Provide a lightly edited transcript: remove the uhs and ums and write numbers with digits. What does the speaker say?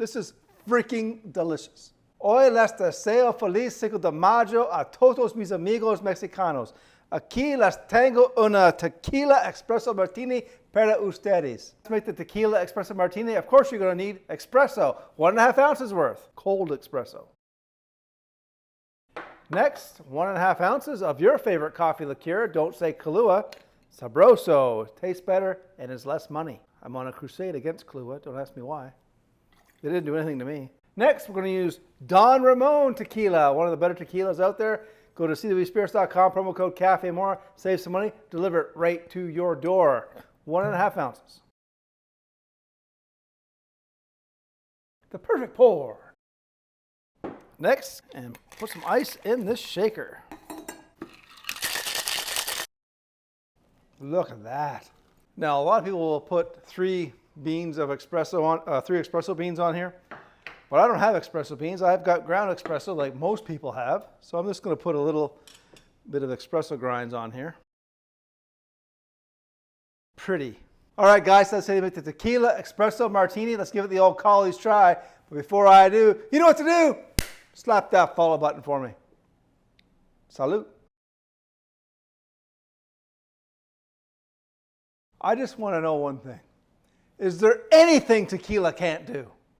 This is freaking delicious. Hoy les deseo feliz Cinco de Mayo a todos mis amigos mexicanos. Aquí les tengo una tequila espresso martini para ustedes. To make the tequila espresso martini, of course you're going to need espresso, 1.5 ounces worth, cold espresso. Next, 1.5 ounces of your favorite coffee liqueur. Don't say Kahlua. Sabroso. Tastes better and is less money. I'm on a crusade against Kahlua. Don't ask me why. They didn't do anything to me. Next, we're going to use Don Ramon tequila, one of the better tequilas out there. Go to cwspirits.com, promo code CAFEMORE, save some money, deliver it right to your door. 1.5 ounces. The perfect pour. Next, and put some ice in this shaker. Look at that. Now, a lot of people will put 3 beans of espresso on, 3 espresso beans on here. But I don't have espresso beans. I've got ground espresso like most people have. So I'm just going to put a little bit of espresso grinds on here. Pretty. All right, guys, let's say to make the tequila espresso martini. Let's give it the old college try. But before I do, you know what to do. Slap that follow button for me. Salute. I just want to know one thing. Is there anything tequila can't do?